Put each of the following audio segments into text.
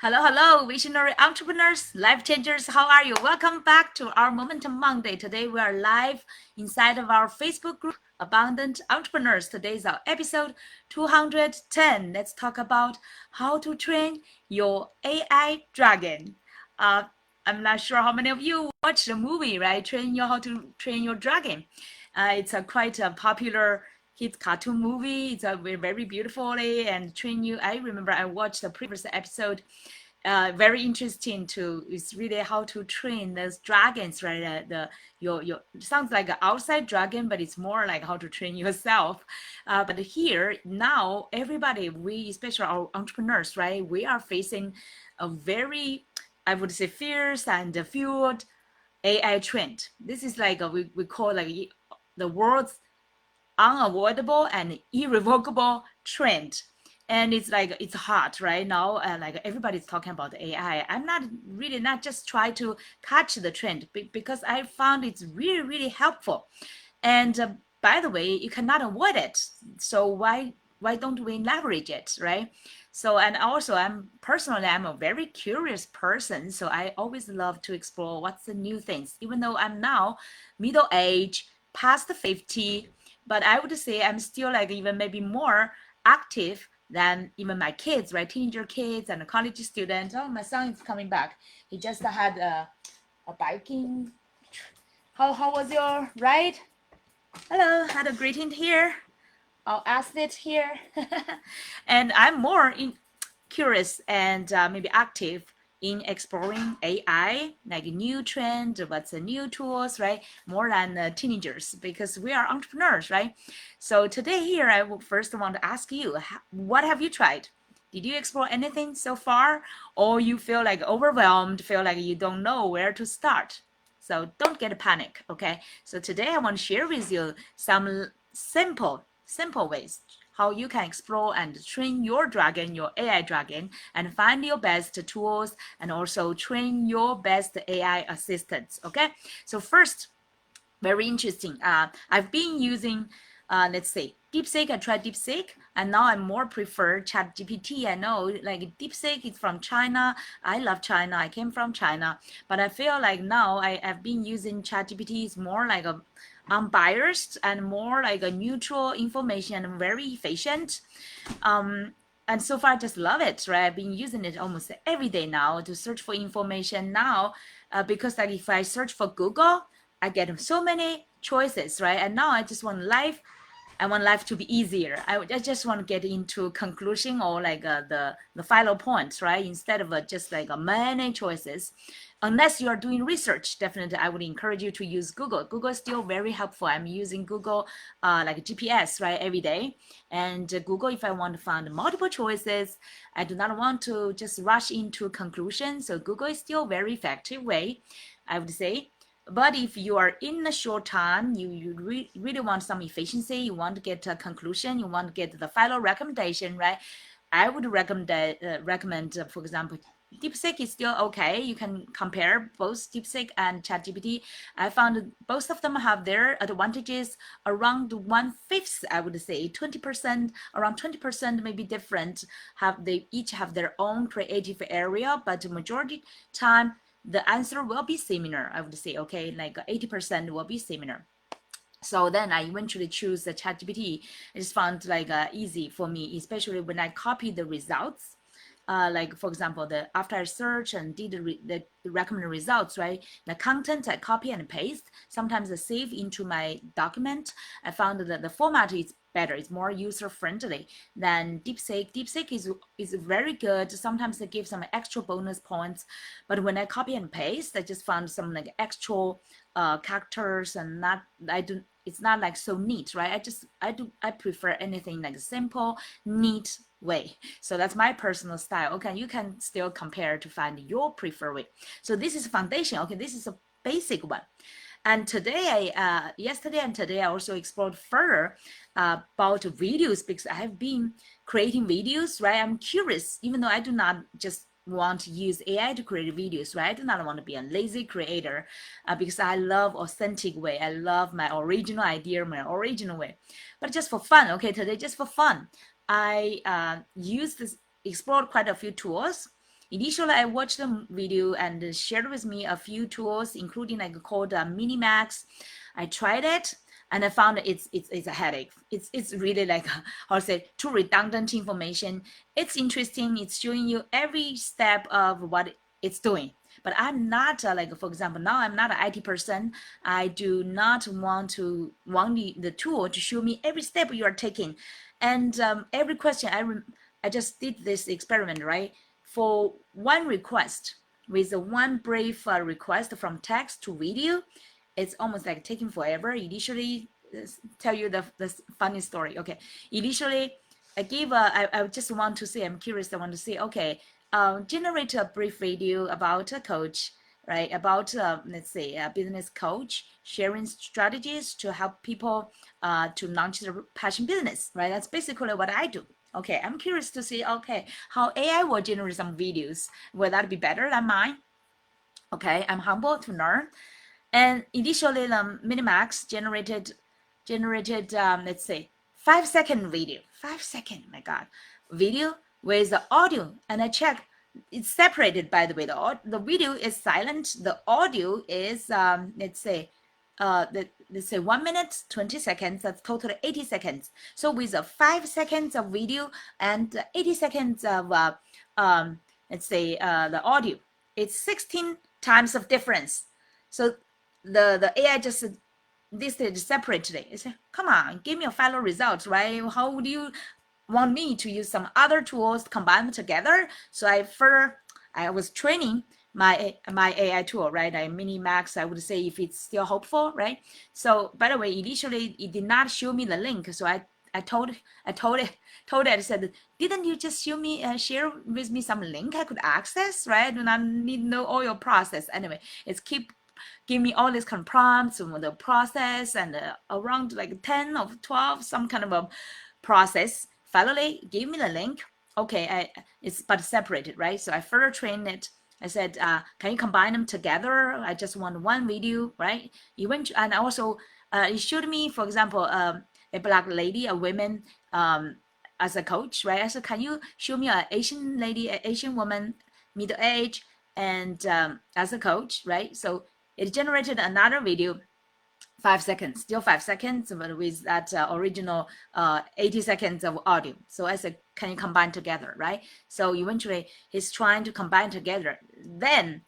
Hello, hello, visionary entrepreneurs, life changers. How are you? Welcome back to our Momentum Monday. Today we are live inside of our Facebook group, Abundant Entrepreneurs. Today is our episode 210. Let's talk about how to train your AI dragon. Uh, I'm not sure how many of you watched the movie, right? How to train your dragon. It's a quite a popular kids cartoon movie. It's a very beautifully and train you. I remember I watched the previous episode. Very interesting to it's really how to train those dragons, right? Your it sounds like an outside dragon, but it's more like how to train yourself. But here now, everybody, we especially our entrepreneurs, right? We are facing a very, I would say, fierce and fueled AI trend. This is like we call like the world's unavoidable and irrevocable trend. And it's like it's hot right now, like everybody's talking about the AI. I'm not really not just try to catch the trend because I found it's really helpful. And by the way, you cannot avoid it, so why don't we leverage it, right? So, and also I'm a very curious person, so I always love to explore what's the new things, even though I'm now middle age, past 50. But I would say I'm still like even maybe more active than even my kids, right? Teenager kids and a college student. Oh, my son is coming back. He just had a biking. How was your ride? Hello, had a greeting here. I'll ask it here. And I'm more curious and maybe active in exploring AI, like new trend, what's the new tools, right? More than teenagers because we are entrepreneurs, right? So today here, I will first want to ask you, what have you tried? Did you explore anything so far, or you feel like overwhelmed, feel like you don't know where to start? So don't get a panic, okay? So today I want to share with you some simple ways how you can explore and train your dragon, your AI dragon, and find your best tools and also train your best AI assistants. Okay, so first, very interesting. I've been using, let's say, DeepSeek. I tried DeepSeek, and now I more prefer ChatGPT. I know, like DeepSeek is from China. I love China. I came from China, but I feel like now I've been using ChatGPT is more like a unbiased and more like a neutral information and very efficient. And so far I just love it, right? I've been using it almost every day now to search for information now, because like if I search for Google, I get so many choices, right? And now I want life to be easier. I just want to get into conclusion or like the final points, right? Instead of just like many choices. Unless you are doing research, definitely I would encourage you to use Google. Google is still very helpful. I'm using Google like GPS, right, every day. And Google, if I want to find multiple choices, I do not want to just rush into conclusion. So Google is still very effective way, I would say. But if you are in a short time, you really want some efficiency, you want to get a conclusion, you want to get the final recommendation, right? I would recommend, for example, DeepSeek is still okay. You can compare both DeepSeek and ChatGPT. I found both of them have their advantages around 1/5, I would say 20%, around 20% maybe different. They each have their own creative area, but the majority time the answer will be similar. I would say, okay, like 80% will be similar. So then I eventually choose the ChatGPT. I just found like easy for me, especially when I copy the results. Like for example, the after I search and did the recommended results, right? The content I copy and paste. Sometimes I save into my document. I found that the format is better. It's more user friendly than DeepSeek. DeepSeek is very good. Sometimes they give some extra bonus points, but when I copy and paste, I just found some like extra characters and not I do. It's not like so neat, right? I prefer anything like simple, neat way. So that's my personal style. Okay, you can still compare to find your preferred way. So this is foundation. Okay, this is a basic one. And today, yesterday and today, I also explored further about videos because I have been creating videos, right? I'm curious, even though I do not just want to use AI to create videos, right? I do not want to be a lazy creator because I love authentic way. I love my original idea, my original way. But just for fun, okay, today just for fun, I used this, explored quite a few tools, Initially, I watched the video and shared with me a few tools, including like called Minimax. I tried it and I found it's a headache. It's really like how to say, too redundant information. It's interesting. It's showing you every step of what it's doing. But I'm not like, for example, now I'm not an IT person. I do not want the tool to show me every step you are taking, and every question. I just did this experiment, right? For one request, with a one brief request from text to video, it's almost like taking forever. Initially, tell you the funny story. Okay, initially, I just want to say, I'm curious. I want to say, okay, generate a brief video about a coach, right? About let's say a business coach sharing strategies to help people to launch their passion business, right? That's basically what I do. Okay, I'm curious to see, okay, how AI will generate some videos. Will that be better than mine? Okay, I'm humble to learn. And initially, the Minimax generated let's say 5-second video, 5 second, my God, video with the audio, and I check it's separated. By the way, the video is silent. The audio is let's say 1 minute 20 seconds. That's totally 80 seconds. So with 5 seconds of video and 80 seconds of let's say the audio, it's 16 times of difference. So the AI just listed separately. It said, come on, give me a final result, right? How would you want me to use some other tools to combine them together? So I was training my AI tool, right? I Minimax, I would say, if it's still hopeful, right? So by the way, initially it did not show me the link. So I told it, I said, didn't you just show me, share with me some link I could access, right? I do not need to know all your process. Anyway, it's give me all these kind of prompts on the process, and around like 10 or 12, some kind of a process. Finally, give me the link. Okay, it's but separated, right? So I further trained it. I said, can you combine them together? I just want one video, right? Eventually, and also it showed me, for example, a black lady, a woman, as a coach, right? I said, can you show me an Asian lady, an Asian woman, middle age, and as a coach, right? So it generated another video, 5 seconds, still 5 seconds, but with that original 80 seconds of audio. So I said, can you combine together, right? So eventually he's trying to combine together. Then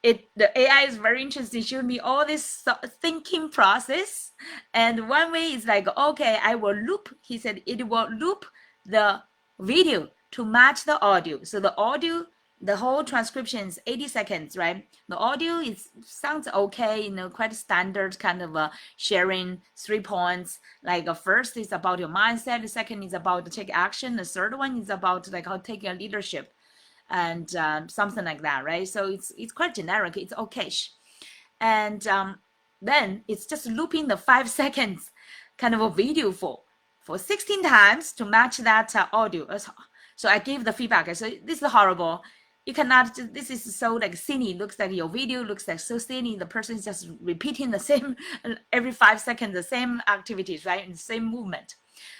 the AI is very interesting. It showed me all this thinking process. And one way is like, okay, I will loop. He said it will loop the video to match the audio. So the audio, the whole transcription is 80 seconds, right? The audio sounds okay, quite standard kind of sharing 3 points. Like first is about your mindset, the second is about to take action, the third one is about like how to take your leadership, and something like that, right? So it's quite generic, it's okay-ish. And then it's just looping the 5 seconds kind of a video for 16 times to match that audio. So I gave the feedback. I said, this is horrible. You cannot, this is so like silly. Looks like your video looks like so silly. The person is just repeating the same, every 5 seconds, the same activities, right? And the same movement.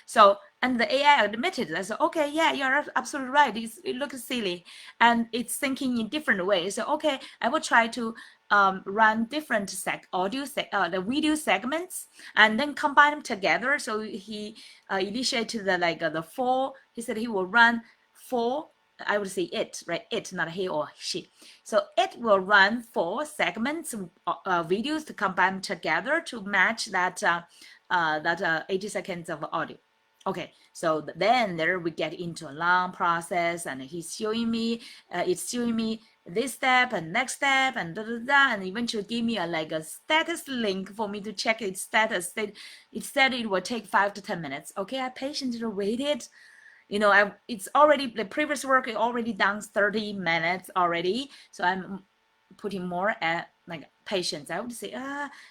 So, and the AI admitted, I said, okay, yeah, you're absolutely right. It looks silly and it's thinking in different ways. So, okay, I will try to run different the video segments and then combine them together. So he initiated the 4, he said he will run 4, I would say it, right? It, not he or she. So it will run 4 segments, videos to combine together to match that 80 seconds of audio. Okay, so then there we get into a long process, and he's showing me, it's showing me this step and next step and and eventually give me a status link for me to check its status. It said it will take 5 to 10 minutes. Okay, I patiently waited. It's already, the previous work is already done 30 minutes already. So I'm putting more at patience. I would say,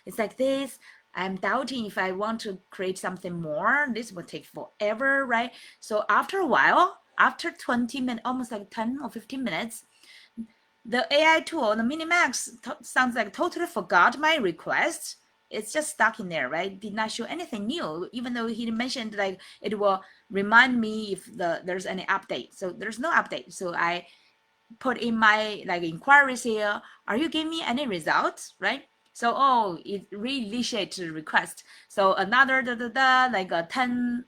it's like this. I'm doubting if I want to create something more. This will take forever, right? So after a while, after 20 minutes, almost like 10 or 15 minutes, the AI tool, the Minimax, sounds like totally forgot my request. It's just stuck in there, right? Did not show anything new, even though he mentioned like it will remind me if there's any update. So there's no update. So I put in my like inquiries here, are you giving me any results, right? So, oh, it reinitiates the request. So another like 10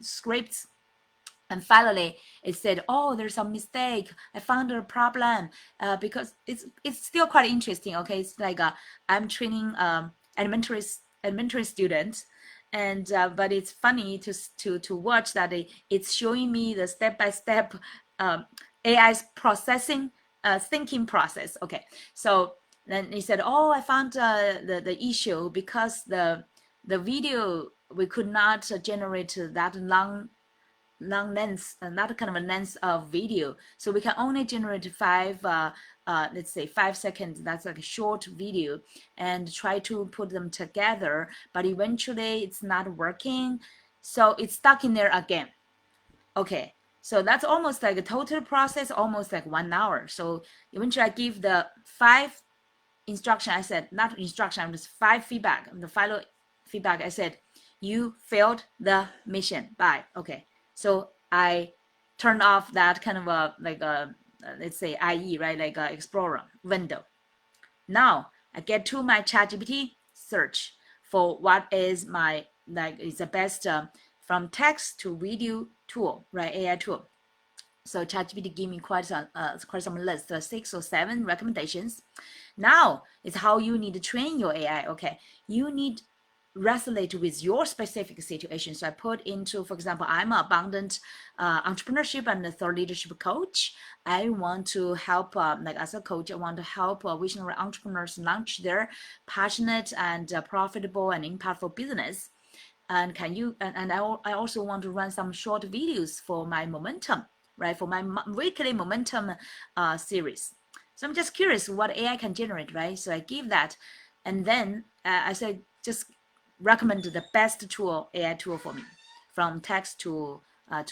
scripts. And finally, it said, "Oh, there's a mistake. I found a problem." Because it's still quite interesting. Okay, it's like I'm training elementary students, and but it's funny to watch that it's showing me the step by step AI's processing thinking process. Okay, so then he said, "Oh, I found the issue because the video we could not generate that long length, not kind of a length of video. So we can only generate let's say 5 seconds. That's like a short video, and try to put them together. But eventually, it's not working, so it's stuck in there again. Okay, so that's almost like a total process, almost like 1 hour. So eventually, I give the 5 instruction. I said not instruction. I'm just 5 feedback. The final feedback. I said, you failed the mission. Bye. Okay. So I turned off that kind of a like a let's say IE, right, like a Explorer window. Now I get to my ChatGPT search for what is my like is the best from text to video tool, right, AI tool. So ChatGPT gave me quite some list, 6 or 7 recommendations. Now it's how you need to train your AI. Okay, you need resonate with your specific situation. So I put into, for example, I'm an abundant entrepreneurship and a thought leadership coach. I want to help, like as a coach, I want to help visionary entrepreneurs launch their passionate and profitable and impactful business. And can you? And I also want to run some short videos for my momentum, right? For my weekly momentum series. So I'm just curious what AI can generate, right? So I give that, and then I said just recommend the best tool, AI tool for me, from text to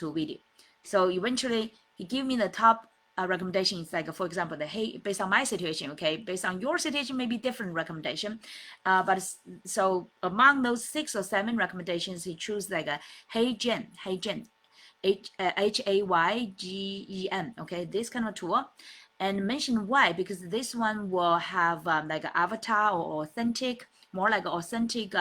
video. So eventually, he gave me the top recommendation. It's like, for example, hey, based on my situation, okay, based on your situation, maybe different recommendation. But so among those 6 or 7 recommendations, he chose like a Haygen, Haygen, okay, this kind of tool. And mention why, because this one will have like an avatar or authentic, more like authentic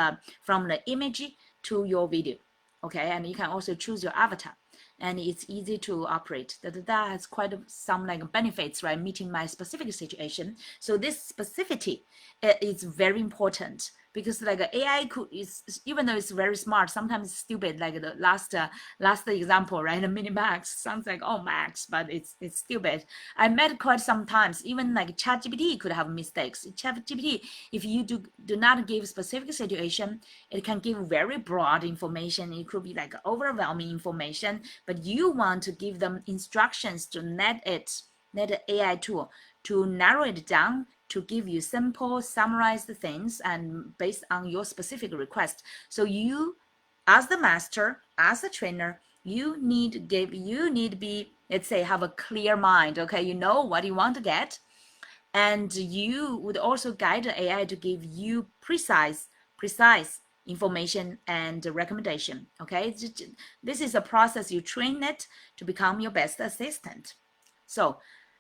from the image to your video. Okay, and you can also choose your avatar, and it's easy to operate. That has quite some like benefits, right? Meeting my specific situation. So this specificity is very important, because like AI is, even though it's very smart, sometimes it's stupid. Like the last example, right? The mini max sounds like, oh, max, but it's stupid. I met quite sometimes, even like ChatGPT could have mistakes. ChatGPT, if you do not give specific situation, it can give very broad information. It could be like overwhelming information, but you want to give them instructions to let the AI tool to narrow it down, to give you simple, summarized things, and based on your specific request. So you, as the master, as a trainer, you need to be, let's say, have a clear mind. Okay, you know what you want to get, and you would also guide the AI to give you precise information and recommendation. Okay, this is a process. You train it to become your best assistant. So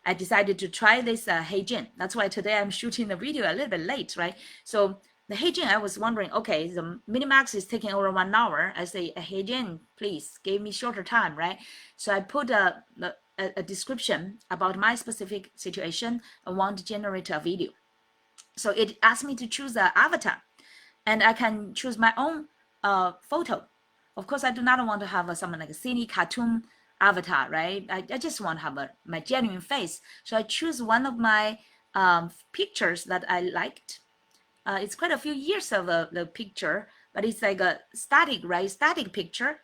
I decided to try this Heijin. That's why today I'm shooting the video a little bit late, right? So the Heijin, I was wondering, okay, the Minimax is taking over 1 hour. I say, Heijin, please give me shorter time, right? So I put a description about my specific situation. I want to generate a video. So it asked me to choose an avatar, and I can choose my own photo. Of course, I do not want to have someone like a silly cartoon avatar, right? I just want to have my genuine face. So I choose one of my pictures that I liked. It's quite a few years of the picture, but it's like a static, right? Static picture.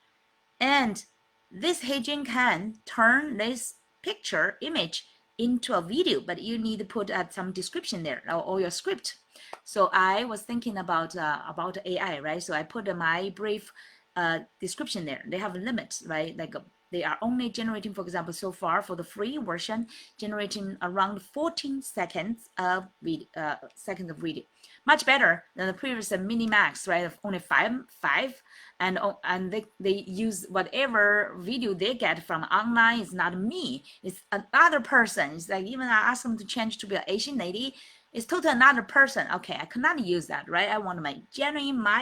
And this Heijin can turn this picture image into a video, but you need to put some description there, or your script. So I was thinking about AI, right? So I put my brief description there. They have limits, right? Like they are only generating, for example, so far for the free version, generating around 14 seconds of video, much better than the previous mini max, right? Of only five, and they use whatever video they get from online. It's not me, it's another person. It's like even I ask them to change to be an Asian lady, it's totally another person. Okay, I cannot use that, right? I want my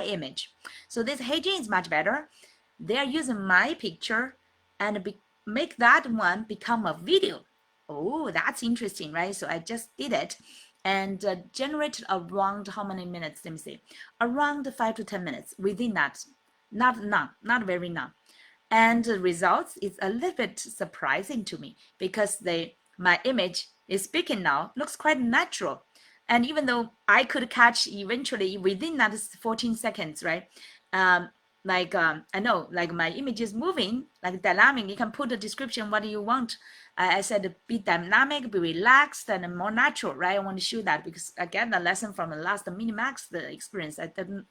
image. So this Heijin is much better. They are using my picture and make that one become a video. Oh, that's interesting, right? So I just did it and generated around how many minutes? Let me see, around 5 to 10 minutes within that. Not very long. And the results is a little bit surprising to me because my image is speaking now, looks quite natural. And even though I could catch eventually within that 14 seconds, right? I know, like my image is moving, like dynamic. You can put a description, what do you want? I said be dynamic, be relaxed, and more natural, right? I want to show that because again, the lesson from the last Minimax, the experience, I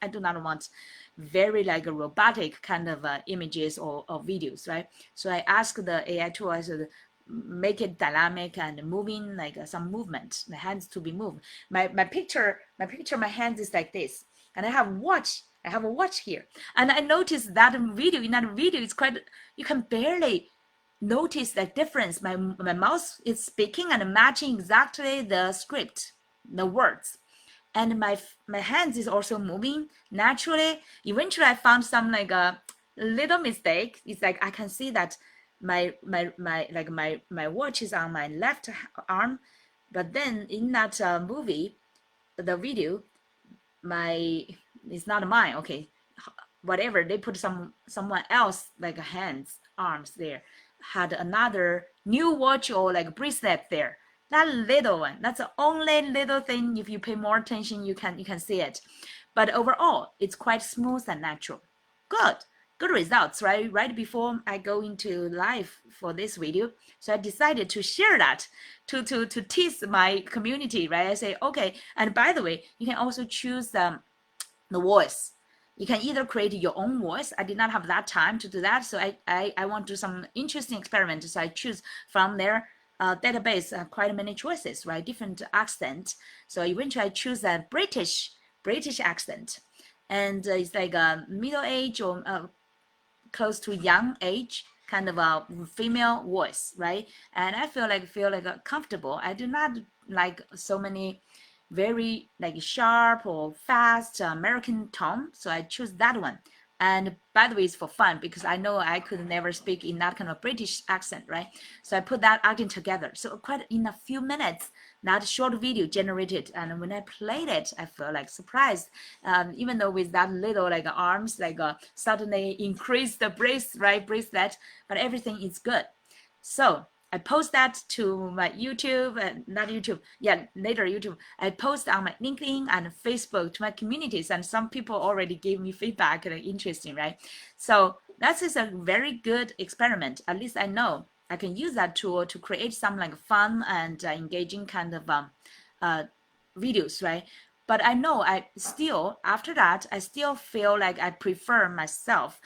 do not want very like a robotic kind of images or videos, right? So I asked the AI tool, I said, make it dynamic and moving, like some movement, the hands to be moved. My picture, my hands is like this, and I have a watch here, and I noticed that in that video, it's quite, you can barely notice the difference. My mouth is speaking and matching exactly the script, the words, and my hands is also moving naturally. Eventually, I found some like a little mistake. It's like I can see that my watch is on my left arm, but then in that movie, the video, it's not mine. Okay, whatever, they put someone else like hands, arms there, had another new watch or like bracelet there. That little one, that's the only little thing. If you pay more attention, you can see it. But overall, it's quite smooth and natural. Good results, right? Right before I go into live for this video, so I decided to share that to tease my community, right? I say, okay, and by the way, you can also choose the voice. You can either create your own voice. I did not have that time to do that, so I want to do some interesting experiments. So I choose from their database quite many choices, right? Different accent. So eventually I choose a British accent, and it's like a middle age or close to young age kind of a female voice, right? And I feel like comfortable. I do not like so many very like sharp or fast American tone, so I choose that one. And by the way, it's for fun because I know I could never speak in that kind of British accent, right? So I put that again together. So quite in a few minutes, that short video generated, and when I played it, I felt like surprised. Even though with that little like arms, like suddenly increase the bracelet, but everything is good. So I post that to my YouTube, not YouTube, yeah, later YouTube. I post on my LinkedIn and Facebook to my communities, and some people already gave me feedback. Interesting, right? So that is a very good experiment. At least I know I can use that tool to create some like fun and engaging kind of videos, right? But I know after that, I still feel like I prefer myself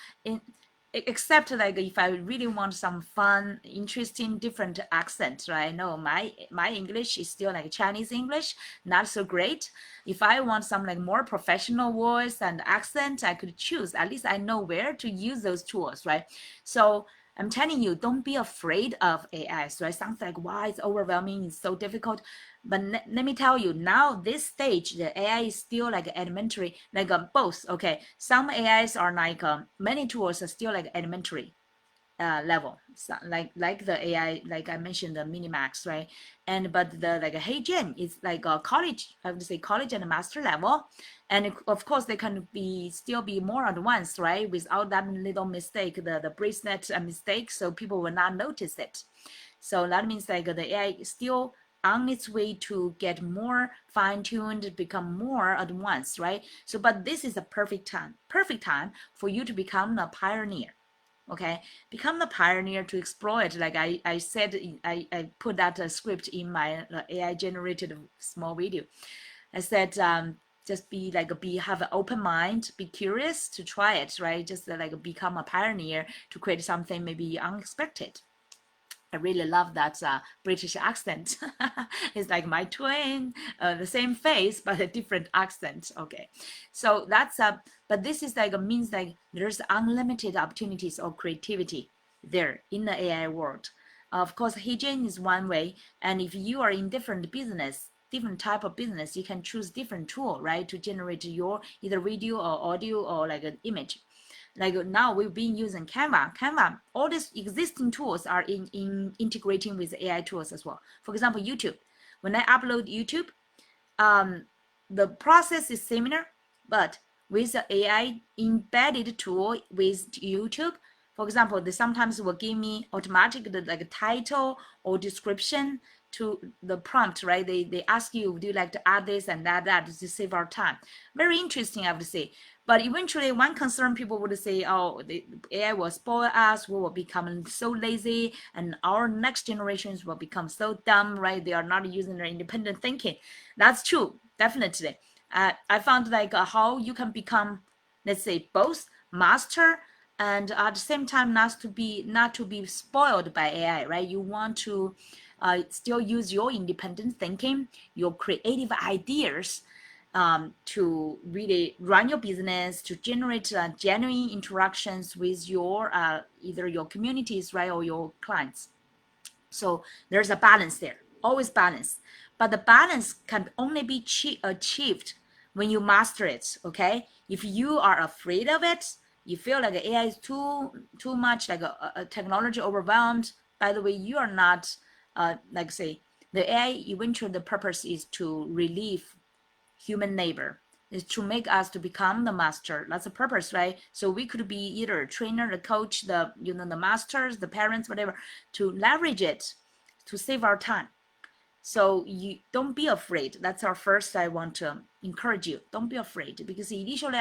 except like if I really want some fun, interesting, different accents, right? No, my English is still like Chinese English, not so great. If I want some like more professional voice and accent, I could choose. At least I know where to use those tools, right? So I'm telling you, don't be afraid of AI. So it sounds like, wow, it's overwhelming, it's so difficult. But let me tell you, now this stage, the AI is still like elementary, like both. Okay, some AIs are like many tools are still like elementary level, so like the AI, like I mentioned, the Minimax, right? And but the like Heijin is like a college, I would say college and master level, and of course they can still be more advanced, right? Without that little mistake, the bracelet mistake, so people will not notice it. So that means like the AI is still on its way to get more fine-tuned, become more advanced, right? So, but this is a perfect time for you to become a pioneer. Okay, become the pioneer to exploit. Like I said, I put that script in my AI generated small video. I said, just have an open mind, be curious to try it, right? Just become a pioneer to create something maybe unexpected. I really love that British accent. It's like my twin, the same face but a different accent. Okay, so that's but this is means there's unlimited opportunities or creativity there in the AI world. Of course, Heijin is one way, and if you are in different type of business, you can choose different tool, right, to generate your either video or audio or like an image. Like now we've been using Canva. All these existing tools are in integrating with AI tools as well. For example, YouTube. When I upload YouTube, the process is similar, but with the AI embedded tool with YouTube, for example, they sometimes will give me automatic like title or description to the prompt, right? They ask you, do you like to add this and that to save our time? Very interesting, I would say. But eventually, one concern people would say, oh, the AI will spoil us, we will become so lazy, and our next generations will become so dumb, right? They are not using their independent thinking. That's true, definitely. I found how you can become, let's say, both master and at the same time not to be spoiled by AI, right? You want to still use your independent thinking, your creative ideas, to really run your business, to generate genuine interactions with your either your communities, right, or your clients. So there's a balance there, always balance. But the balance can only be achieved when you master it, okay? If you are afraid of it, you feel like AI is too much like a technology overwhelmed. By the way, you are not, like say, the AI eventually the purpose is to relieve human labor, is to make us to become the master. That's the purpose, right? So we could be either a trainer, the coach, the the masters, the parents, whatever, to leverage it to save our time. So you don't be afraid. That's our first. I want to encourage you. Don't be afraid, because initially,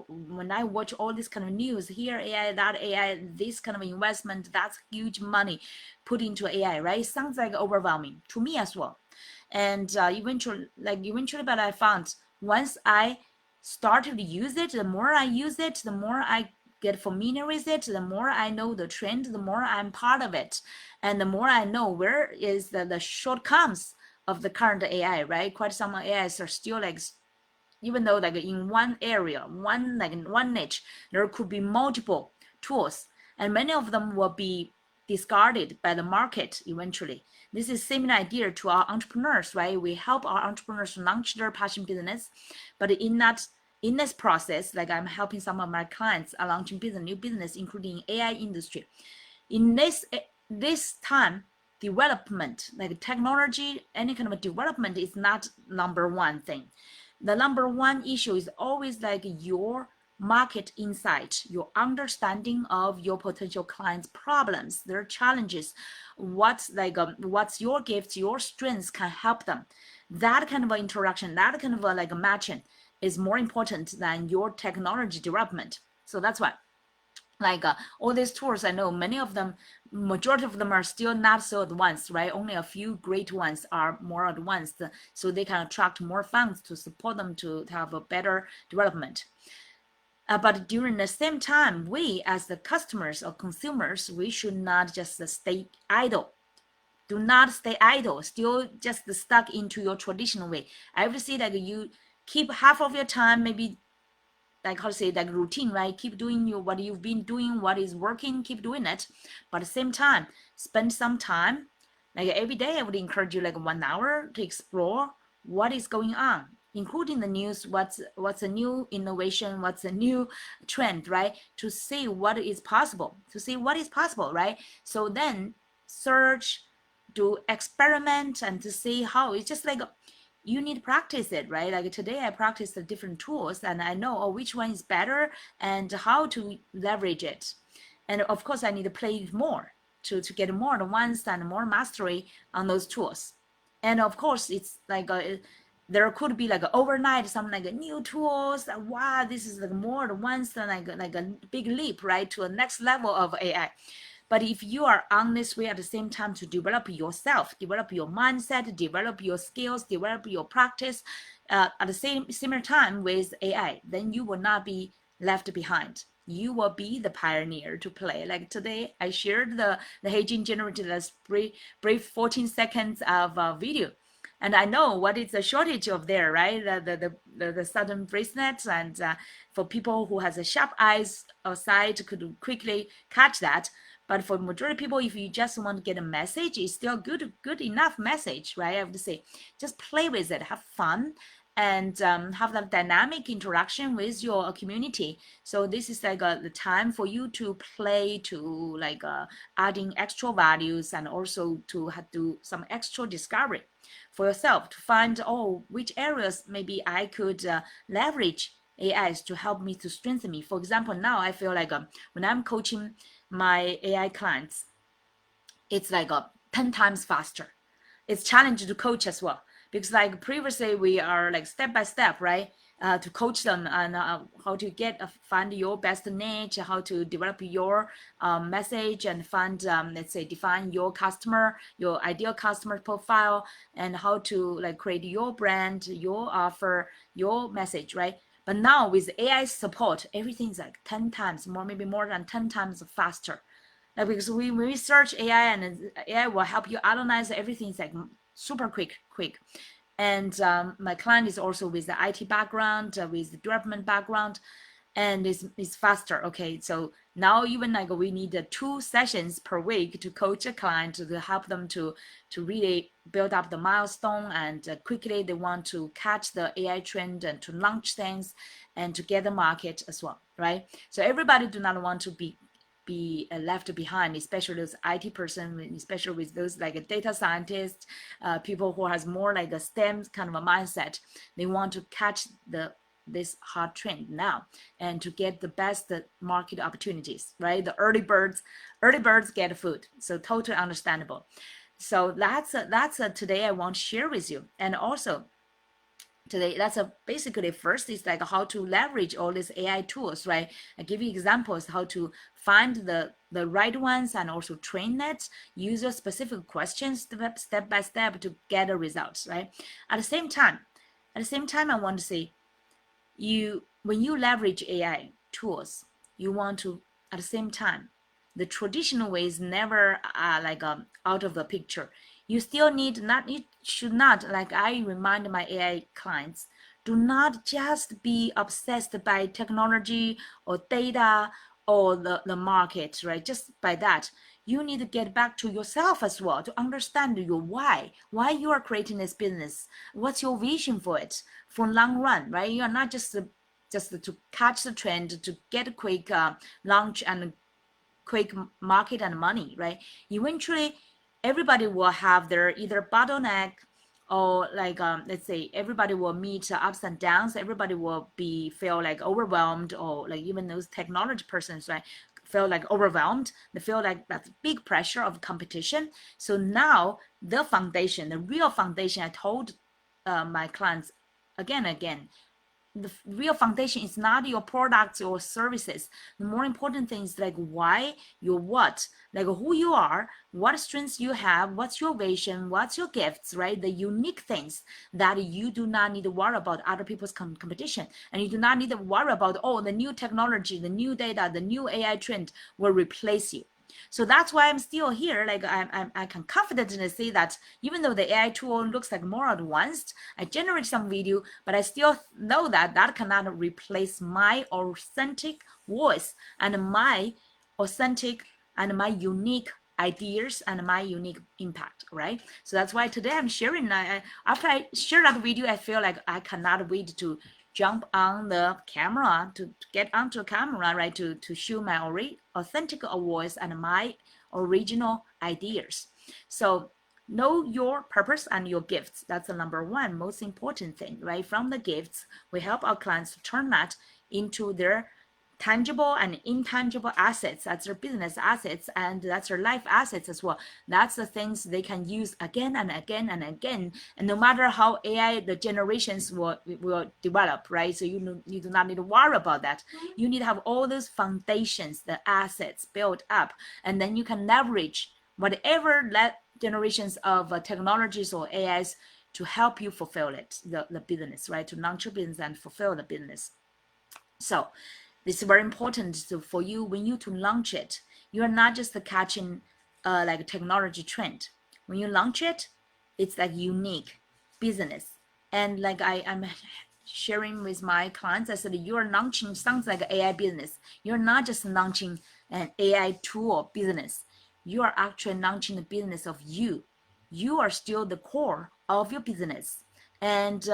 when I watch all this kind of news, here AI, that AI, this kind of investment, that's huge money put into AI, right? It sounds like overwhelming to me as well. And eventually, but I found once I started to use it, the more I use it, the more I get familiar with it, the more I know the trend, the more I'm part of it, and the more I know where is the shortcomings of the current AI, right? Quite some AIs are still even though in one area, one niche, there could be multiple tools, and many of them will be discarded by the market eventually. This is similar idea to our entrepreneurs, right? We help our entrepreneurs launch their passion business, but in this process, like I'm helping some of my clients are launching new business, including AI industry. In this time, development, like technology, any kind of development is not number one thing. The number one issue is always your market insight, your understanding of your potential clients' problems, their challenges, what's your gifts, your strengths can help them. That kind of interaction, that kind of matching is more important than your technology development. So that's why all these tools, I know many of them, majority of them are still not so advanced, right? Only a few great ones are more advanced, so they can attract more funds to support them to have a better development. But during the same time, we as the customers or consumers, we should not just stay idle. Do not stay idle, still just stuck into your traditional way. I would say that you keep half of your time, maybe routine, right? Keep doing what you've been doing, what is working, keep doing it. But at the same time, spend some time, every day. I would encourage you 1 hour to explore what is going on, including the news, what's a new innovation, what's a new trend, right? To see what is possible, right? So then search, do experiment, and to see how it's just you need to practice it, right? Like today I practice the different tools and I know which one is better and how to leverage it. And of course I need to play more to get more advanced and more mastery on those tools. And of course it's there could be overnight some new tools. Wow, this is more advanced and like a big leap, right, to a next level of AI. But if you are on this way at the same time to develop yourself, develop your mindset, develop your skills, develop your practice at the similar time with AI, then you will not be left behind. You will be the pioneer to play. Like today, I shared the Heijin generated this brief 14 seconds of video. And I know what is the shortage of there, right? The sudden bracelets, and for people who has a sharp eyes or sight could quickly catch that. But for majority of people, if you just want to get a message, it's still good enough message, right? I have to say, just play with it, have fun, and have that dynamic interaction with your community. So this is like the time for you to play, to like adding extra values, and also to do some extra discovery for yourself to find, oh, which areas maybe I could leverage AIs to help me to strengthen me. For example, now I feel like when I'm coaching my AI clients, it's like 10 times faster. It's challenging to coach as well, because like previously we are like step by step, right? To coach them and how to find your best niche, how to develop your message, and find let's say define your customer, your ideal customer profile, and how to like create your brand, your offer, your message, right? But now with AI support, everything's like 10 times more, maybe more than 10 times faster. Because when we search AI, and AI will help you analyze everything. It's like super quick. And my client is also with the IT background, with the development background, and it's faster. Okay, so now even like we need 2 sessions per week to coach a client to help them to really build up the milestone, and quickly they want to catch the AI trend and to launch things and to get the market as well, right? So everybody do not want to be left behind, especially those IT person, especially with those like data scientists, people who has more like a STEM kind of a mindset. They want to catch this hot trend now and to get the best market opportunities, right? The early birds get food. So totally understandable. So that's today I want to share with you. And also today, that's basically first is like how to leverage all these AI tools, right? I give you examples how to find the right ones, and also train it, user specific questions step by step to get the results, right? At the same time, I want to say, when you leverage AI tools, you want to at the same time, the traditional way is never out of the picture. You still should not, like I remind my AI clients, do not just be obsessed by technology or data or the market, right? Just by that, you need to get back to yourself as well to understand your why you are creating this business. What's your vision for it for long run, right? You are not just to catch the trend, to get a quick launch and quick market and money, right? Eventually, everybody will have their either bottleneck, or like let's say everybody will meet ups and downs. Everybody will feel like overwhelmed, or like even those technology persons, right, feel like overwhelmed. They feel like that big pressure of competition. So now the real foundation, I told my clients again and again, the real foundation is not your products or services. The more important thing is like why, your what, like who you are, what strengths you have, what's your vision, what's your gifts, right? The unique things that you do not need to worry about other people's competition, and you do not need to worry about, oh, the new technology, the new data, the new AI trend will replace you. So that's why I'm still here. Like I can confidently say that even though the AI tool looks like more advanced, I generate some video, but I still know that that cannot replace my authentic voice and my authentic and my unique ideas and my unique impact, right? So that's why today I'm sharing. After I share that video, I feel like I cannot wait to jump on the camera, to get onto a camera, right, to show my authentic voice and my original ideas. So know your purpose and your gifts. That's the number one most important thing, right? From the gifts, we help our clients to turn that into their tangible and intangible assets. That's their business assets, and that's their life assets as well. That's the things they can use again and again and again. And no matter how AI, the generations will develop, right? So you do not need to worry about that. You need to have all those foundations, the assets built up, and then you can leverage whatever generations of technologies or AIs to help you fulfill it, the business, right? To launch your business and fulfill the business. So this is very important for you when you to launch it. You are not just catching like a technology trend. When you launch it, it's like unique business. And like I'm sharing with my clients, I said you are launching sounds like an AI business. You're not just launching an AI tool business. You are actually launching the business of you. You are still the core of your business. And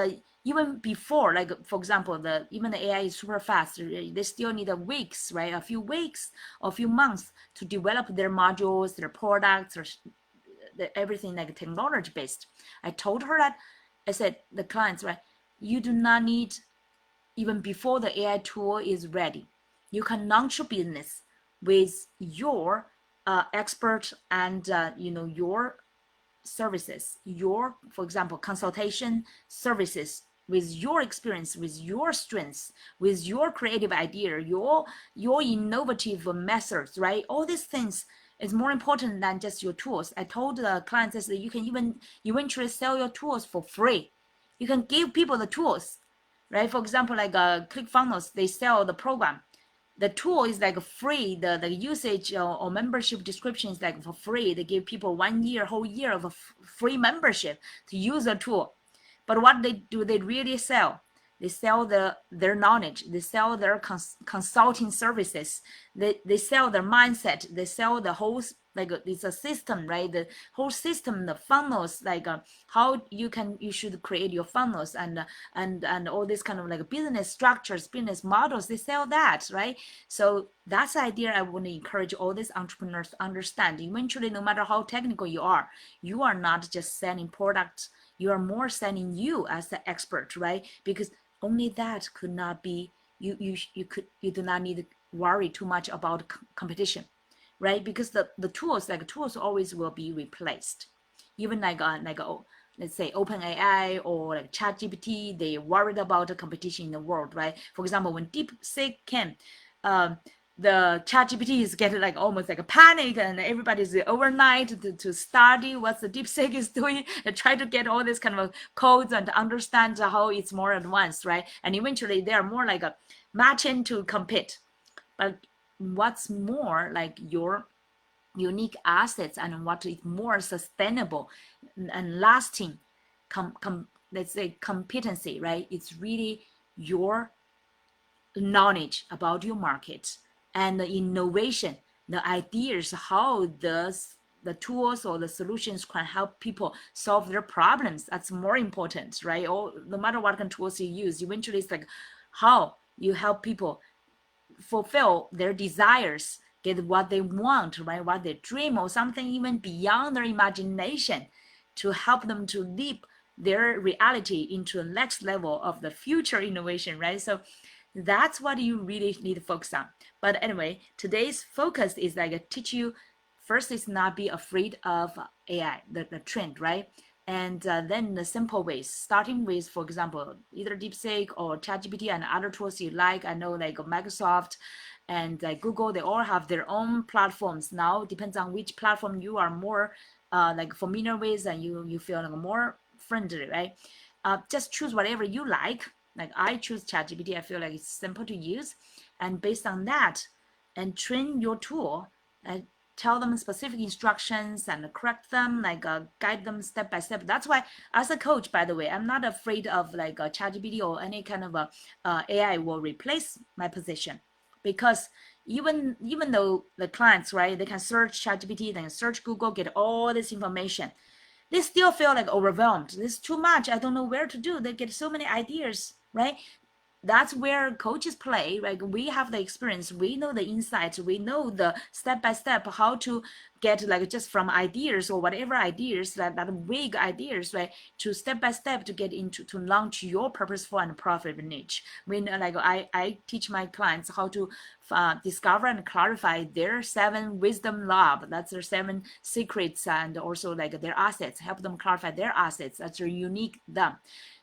even before, like for example, even the AI is super fast. They still need weeks, right? A few weeks or a few months to develop their modules, their products, or everything like technology based. I told her that, I said the clients, right? You do not need, even before the AI tool is ready, you can launch your business with your expert and your services, your, for example, consultation services, with your experience, with your strengths, with your creative idea, your innovative methods, right? All these things is more important than just your tools. I told the clients that you can even eventually sell your tools for free. You can give people the tools, right? For example, like ClickFunnels, they sell the program. The tool is like free. The usage or membership description is like for free. They give people 1 year, whole year of a free membership to use the tool. But what they really sell? They sell their knowledge. They sell their consulting services. They sell their mindset. They sell the whole, like it's a system, right? The whole system, the funnels, like how you should create your funnels and all this kind of like business structures, business models. They sell that, right? So that's the idea I want to encourage all these entrepreneurs to understand. Eventually, no matter how technical you are not just selling products. You are more selling you as the expert, right? Because only that could not be, you do not need to worry too much about competition, right? Because the tools always will be replaced. Even let's say OpenAI or like ChatGPT, they worried about the competition in the world, right? For example, when DeepSeek came, the ChatGPT is getting like almost like a panic, and everybody's overnight to study what the DeepSeek is doing and try to get all this kind of codes and understand how it's more advanced, right? And eventually they are more like a matching to compete. But what's more like your unique assets and what is more sustainable and lasting let's say competency, right? It's really your knowledge about your market and the innovation, the ideas, how does the tools or the solutions can help people solve their problems. That's more important, right? Or no matter what kind of tools you use, eventually it's like how you help people fulfill their desires, get what they want, right? What they dream, or something even beyond their imagination, to help them to leap their reality into the next level of the future innovation, right? So that's what you really need to focus on. But anyway, today's focus is like teach you first is not be afraid of AI, the trend, right? And then the simple ways, starting with, for example, either DeepSeek or ChatGPT and other tools you like. I know like Microsoft and Google, they all have their own platforms now. It depends on which platform you are more like familiar with and you feel like more friendly, right? Just choose whatever you like. Like I choose ChatGPT. I feel like it's simple to use, and based on that, and train your tool and tell them specific instructions and correct them, like guide them step by step. That's why, as a coach, by the way, I'm not afraid of like a ChatGPT or any kind of AI will replace my position, because even though the clients, right, they can search ChatGPT, they can search Google, get all this information, they still feel like overwhelmed. This is too much. I don't know where to do. They get so many ideas, right? that's where coaches play. Like we have the experience, we know the insights, we know the step by step how to get like just from ideas or whatever ideas that vague ideas, right, to step by step to get into to launch your purposeful and profitable niche. When like I teach my clients how to discover and clarify their 7 wisdom lab, that's their 7 secrets, and also like their assets, help them clarify their assets, that's their unique them.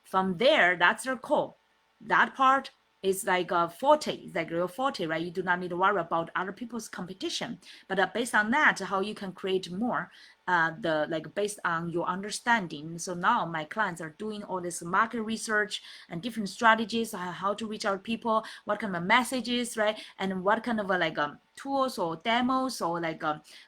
From there, that's their core. That part is like a forte, it's like real forte, right? You do not need to worry about other people's competition. But based on that, how you can create more, the like based on your understanding. So now my clients are doing all this market research and different strategies, how to reach out people, what kind of messages, right? And what kind of like tools or demos, or like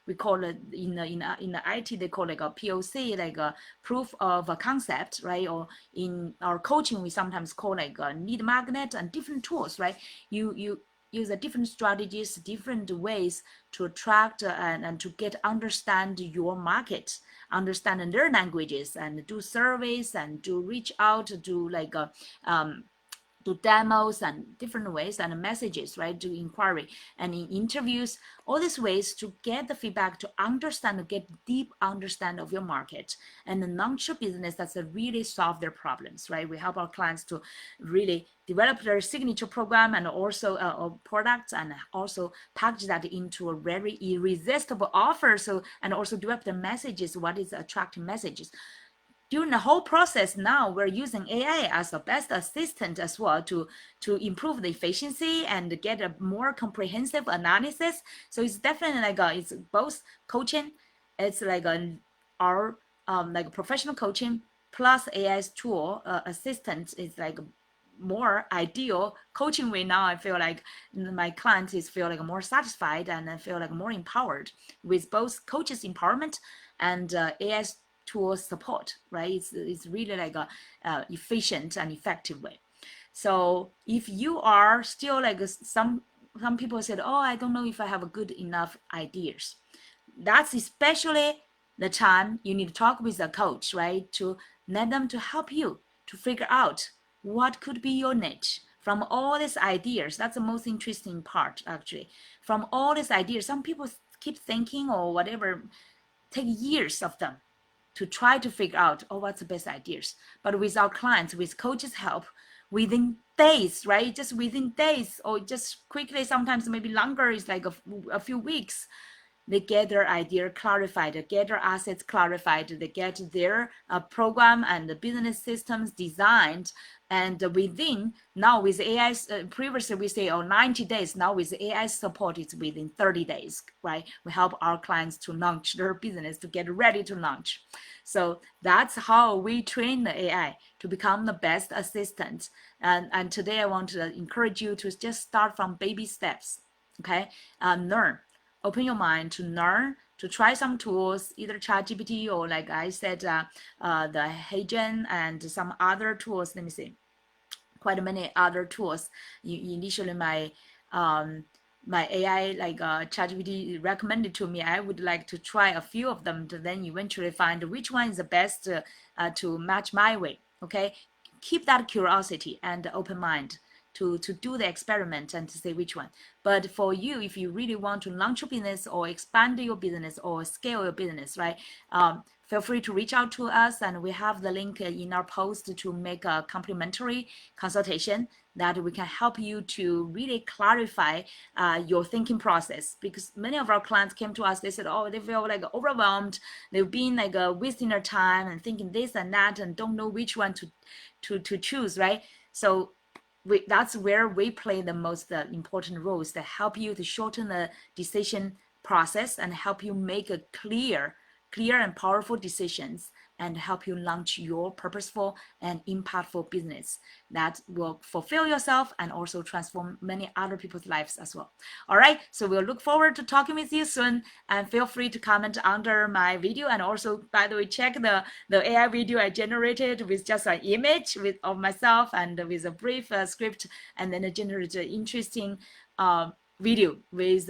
we call it in the IT, they call it like a POC, like a proof of a concept, right? Or in our coaching, we sometimes call like a lead magnet and different tools, right? You use a different strategies, different ways to attract and to get understand your market, understand their languages, and do surveys and do reach out to like do demos and different ways and messages, right? Do inquiry and in interviews, all these ways to get the feedback, to understand, to get deep understand of your market and launch your business that's really solve their problems, right? We help our clients to really develop their signature program and also products, and also package that into a very irresistible offer. So, and also develop the messages, what is attracting messages. During the whole process, now we're using AI as the best assistant as well to improve the efficiency and get a more comprehensive analysis. So it's definitely like it's both coaching, it's like our like professional coaching plus AI's tool assistant is like more ideal coaching way. Now I feel like my clients is feel like more satisfied and I feel like more empowered with both coaches empowerment and AI's tool support, right? It's really like a efficient and effective way. So if you are still like some people said, oh, I don't know if I have good enough ideas, that's especially the time you need to talk with a coach, right? To let them to help you to figure out what could be your niche from all these ideas. That's the most interesting part, actually. From all these ideas, some people keep thinking or whatever, take years of them to try to figure out, oh, what's the best ideas. But with our clients, with coaches' help, within days, right? Just within days, or just quickly, sometimes maybe longer, is like a few weeks, they get their idea clarified, they get their assets clarified, they get their program and the business systems designed. And within, now with AI, previously we say, 90 days. Now with AI support, it's within 30 days, right? We help our clients to launch their business, to get ready to launch. So that's how we train the AI to become the best assistant. And today I want to encourage you to just start from baby steps, okay? Learn. Open your mind to learn, to try some tools, either ChatGPT or like I said, the Heijen and some other tools. Let me see, quite many other tools. Initially, my AI like ChatGPT recommended to me. I would like to try a few of them to then eventually find which one is the best to match my way. Okay, keep that curiosity and open mind to do the experiment and to say which one. But for you, if you really want to launch your business or expand your business or scale your business, right? Feel free to reach out to us, and we have the link in our post to make a complimentary consultation that we can help you to really clarify your thinking process. Because many of our clients came to us, they said, oh, they feel like overwhelmed, they've been like wasting their time and thinking this and that and don't know which one to choose, right? So that's where we play the most important roles to help you to shorten the decision process and help you make a clear and powerful decisions and help you launch your purposeful and impactful business that will fulfill yourself and also transform many other people's lives as well. All right, so we'll look forward to talking with you soon, and feel free to comment under my video. And also, by the way, check the AI video I generated with just an image of myself and with a brief script, and then I generated an interesting video with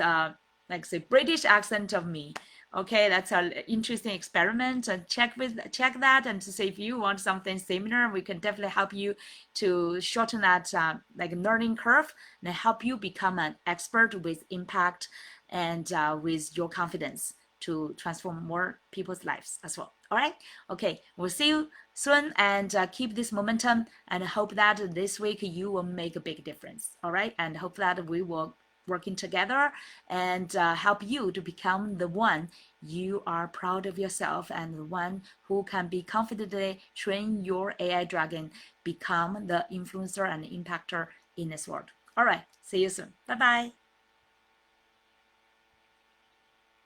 like say British accent of me. Okay, that's an interesting experiment, and check that and to see if you want something similar. We can definitely help you to shorten that like learning curve and help you become an expert with impact and with your confidence to transform more people's lives as well. All right. Okay. We'll see you soon and keep this momentum and hope that this week you will make a big difference. All right. And hope that we will working together and help you to become the one you are proud of yourself and the one who can be confidently train your AI dragon become the influencer and impactor in this world. All right. See you soon. Bye bye.